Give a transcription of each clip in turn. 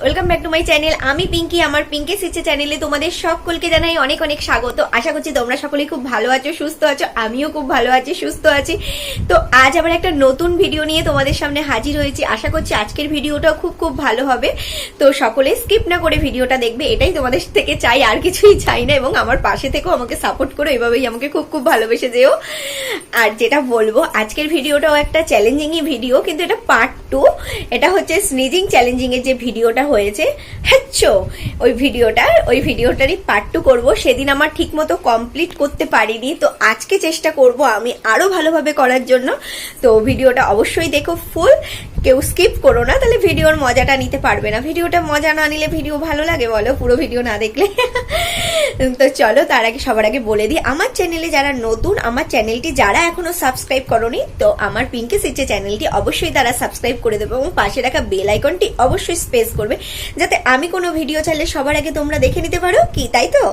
Welcome back to my channel. আমি পিঙ্কি, আমার পিঙ্কিস ইচ্ছে চ্যানেলে তোমাদের সকলকে জানাই অনেক অনেক স্বাগত। আশা করছি তোমরা সকলেই খুব ভালো আছো, সুস্থ আছো। আমিও খুব ভালো আছি, সুস্থ আছি। তো আজ আবার একটা নতুন ভিডিও নিয়ে তোমাদের সামনে হাজির হয়েছি। আশা করছি আজকের ভিডিওটাও খুব খুব ভালো হবে। তো সকলে স্কিপ না করে ভিডিওটা দেখবে, এটাই তোমাদের থেকে চাই, আর কিছুই চাই না। এবং আমার পাশে থেকেও আমাকে সাপোর্ট করো, এভাবেই আমাকে খুব খুব ভালোবেসে যেও। আর যেটা বলবো, আজকের ভিডিওটাও একটা চ্যালেঞ্জিংই ভিডিও, কিন্তু এটা পার্ট 2। এটা হচ্ছে স্নিজিং চ্যালেঞ্জিং এর যে ভিডিওটা হয়েছে ওই ভিডিওটারই পার্ট 2 করবো। সেদিন আমার ঠিক মতো কমপ্লিট করতে পারিনি, তো আজকে চেষ্টা করব আমি আরো ভালোভাবে করার জন্য। তো ভিডিওটা অবশ্যই দেখো ফুল, কেউ স্কিপ করো না, তাহলে ভিডিওর মজাটা নিতে পারবে না। ভিডিওটা মজা না নিলে ভিডিও ভালো লাগে বলো, পুরো ভিডিও না দেখলে? তো চলো, তার আগে সবার আগে বলে দিই, আমার চ্যানেলে যারা নতুন, আমার চ্যানেলটি যারা এখনো সাবস্ক্রাইব করোনি, তো আমার পিঙ্কিস ইচ্ছে চ্যানেলটি অবশ্যই তারা সাবস্ক্রাইব করে দেবে এবং পাশে রাখা বেল আইকনটি অবশ্যই প্রেস করবে, যাতে আমি কোনো ভিডিও চাইলে সবার আগে তোমরা দেখে নিতে পারো, কি তাই তো?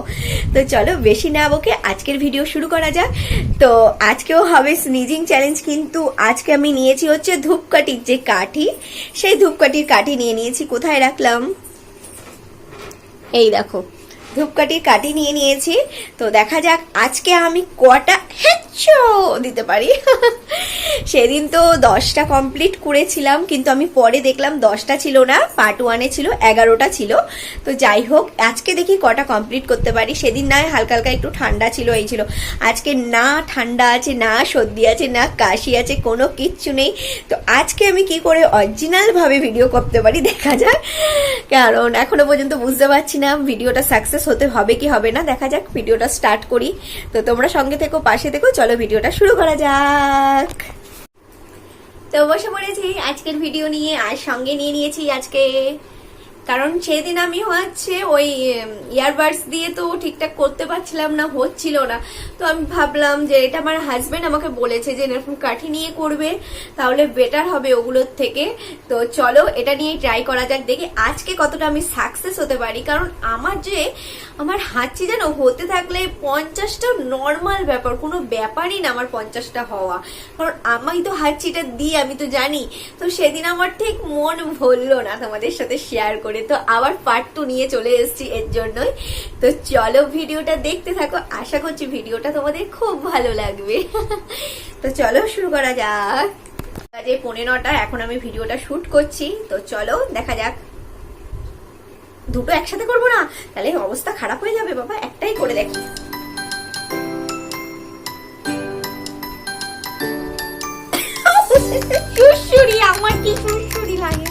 তো চলো বেশি না বকে আজকের ভিডিও শুরু করা যাক। তো আজকেও হবে স্নিজিং চ্যালেঞ্জ, কিন্তু আজকে আমি নিয়েছি হচ্ছে ধূপকাঠির যে কাঠি, সেই ধূপকাঠির কাঠি নিয়ে নিয়েছি। কোথায় রাখলাম? এই দেখো, ধূপকাঠির কাঠি নিয়ে নিয়েছি। তো দেখা যাক আজকে আমি কটা দিতে পারি। সেদিন তো 10টা কমপ্লিট করেছিলাম, কিন্তু আমি পরে দেখলাম 10টা ছিল না, পার্ট 1-এ ছিল 11টা ছিল। তো যাই হোক, আজকে দেখি কটা কমপ্লিট করতে পারি। সেদিন না হালকা হালকা একটু ঠান্ডা ছিল, এই ছিল। আজকে না ঠান্ডা আছে, না সর্দি আছে, না কাশি আছে, কোনো কিচ্ছু নেই। তো আজকে আমি কি করে অরিজিনাল ভাবে ভিডিও করতে পারি দেখা যাক, কারণ এখনো পর্যন্ত বুঝতে পারছি না ভিডিওটা সাকসেস হতে হবে কি হবে না। দেখা যাক, ভিডিওটা স্টার্ট করি। তো তোমরা সঙ্গে থেকো, পাশে থেকো, চলো ভিডিওটা শুরু করা যাক। তো বসে পড়েছি আজকের ভিডিও নিয়ে, আর সঙ্গে নিয়ে নিয়েছি আজকে, কারণ সেদিন আমি হচ্ছে ওই ইয়ারবাডস দিয়ে তো ঠিকঠাক করতে পারছিলাম না, হচ্ছিল না। তো আমি ভাবলাম যে এটা আমার হাজবেন্ড আমাকে বলেছে যে এরকম কাঠি নিয়ে করবে, তাহলে বেটার হবে ওগুলোর থেকে। তো চলো এটা নিয়ে ট্রাই করা যাক, দেখি আজকে কতটা আমি সাকসেস হতে পারি। কারণ আমার হাঁচি যেন হতে থাকলে 50টা নর্মাল ব্যাপার, কোনো ব্যাপারই না আমার 50টা হওয়া, কারণ আমি তো হাঁচিটা দিই, আমি তো জানি। তো সেদিন আমার ঠিক মন ভরলো না তোমাদের সাথে শেয়ার করে, তো আবার পার্ট 2 নিয়ে চলে এসেছি এর জন্যই। তো চলো ভিডিওটা দেখতে থাকো, আশা করছি ভিডিওটা তোমাদের খুব ভালো লাগবে। তো চলো শুরু করা যাক। আজ 9:15, এখন আমি ভিডিওটা শুট করছি। তো চলো দেখা যাক। দুটো একসাথে করবো না, তাহলে অবস্থা খারাপ হয়ে যাবে বাবা, একটাই করে দেখি। সুরসুরি, আমার কি সুরসুরি লাগে।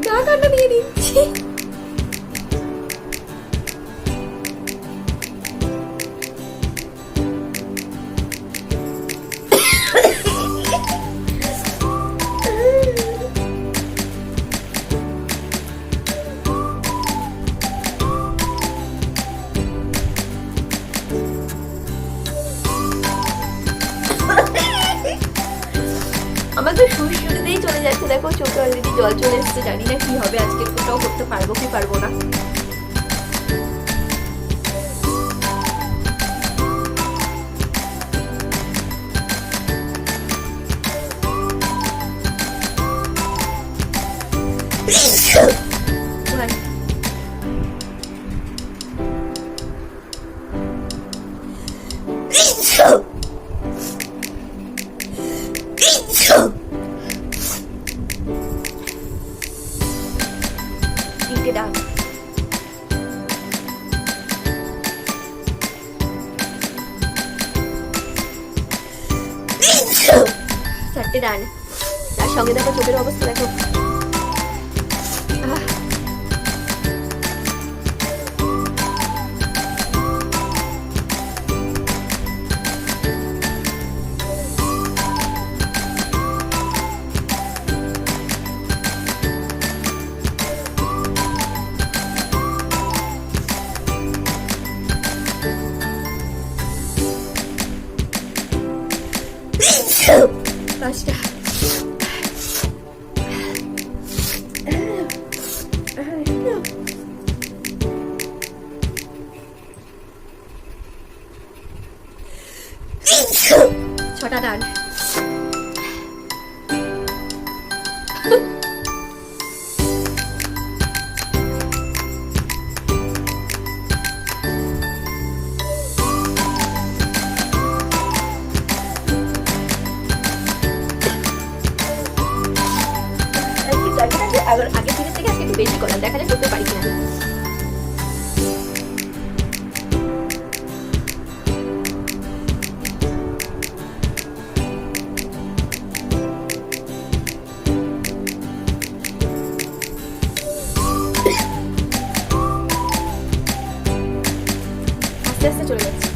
গাটা দিয়ে দিচ্ছি। আমার তো সুরসুরিতেই চলে যাচ্ছে, দেখো চোখে অলরেডি জল চলে এসছে। জানি না কি হবে আজকে, কোথাও করতে পারবো কি পারবো না। ডান, চারটে ডান, তার সঙ্গে দেখো চোখের অবস্থা দেখো। 5টা, 6টা ডান। আগের দিনের থেকে আজকে একটু বেশি করলাম, দেখা যায় করতে পারি কিনা। আস্তে আস্তে চলে যাচ্ছে।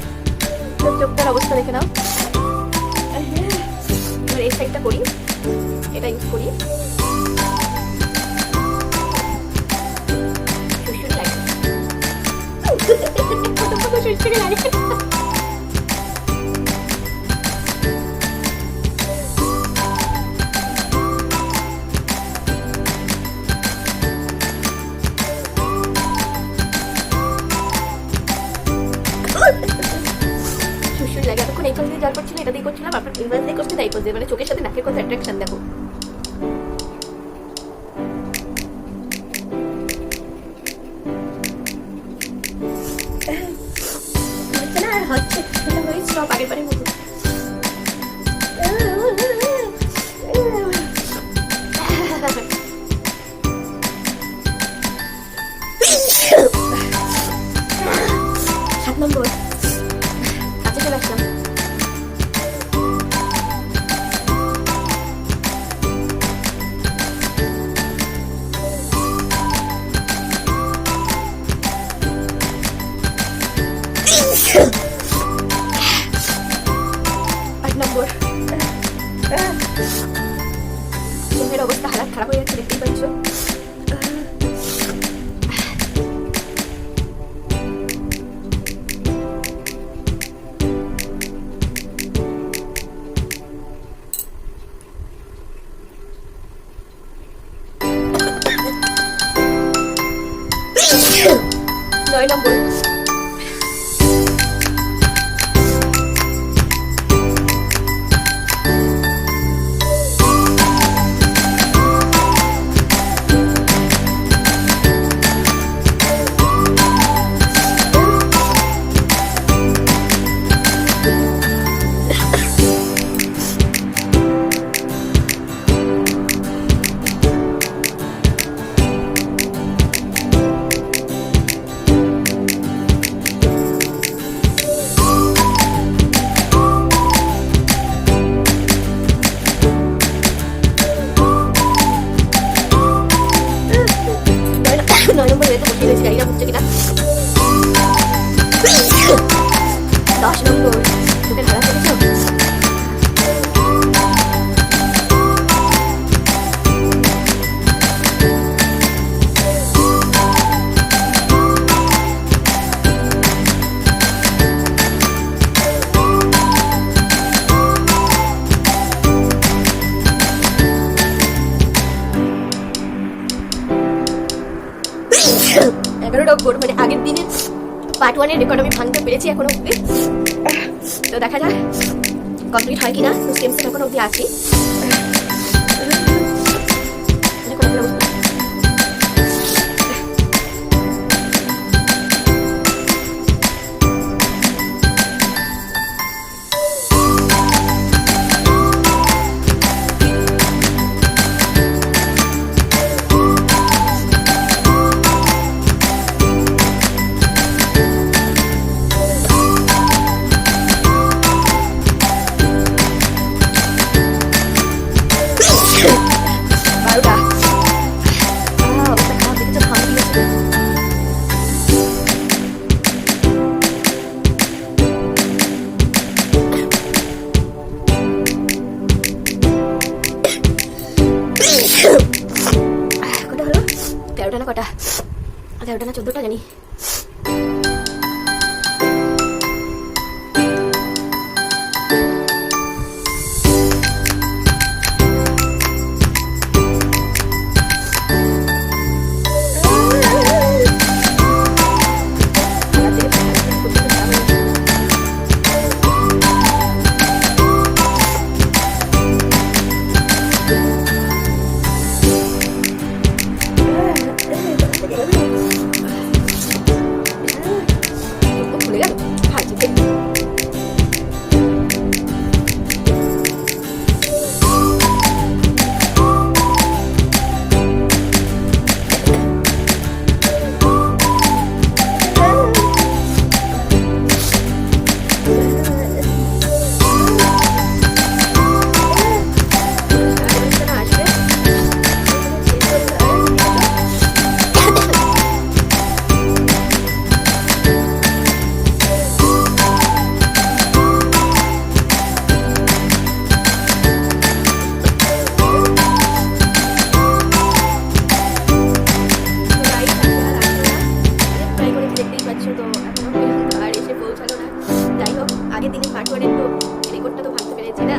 চোখটার অবস্থা দেখে নাও। এবার এই সাইডটা করি, এটা ইউজ করি। লাগে 9 চোখের সাথে নাকের কথা অ্যাট্রাকশন দেখো। হচ্ছে সব আগের বারের মতো। সাত নম্বর কাছে চলে আসলাম। চোখের অবস্থা হালাত খারাপ হয়ে যাচ্ছে, দেখতেই পাচ্ছ। নয় নম্বর মানে আগের দিনে পার্ট 1 এর রেকর্ড আমি ভাঙতে পেরেছি এখনো অব্দি। তো দেখা যাক কমপ্লিট হয় কিনা। স্টেমস এখনো অব্দি আছি। কটা 11টা না 14টা জানি। আগের দিনের পার্ট 1 এর তো রেকর্ডটা তো ভাঙতে পেরেছি না।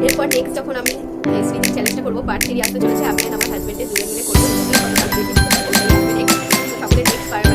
এরপর নেক্সট যখন আমি স্নিজিং চ্যালেঞ্জটা করবো, পার্ট 3 আসতে চলেছে। আমি আর আমার হাজবেন্ডের দুজন মিলে করবো। সকলের নেক্সট পার্ট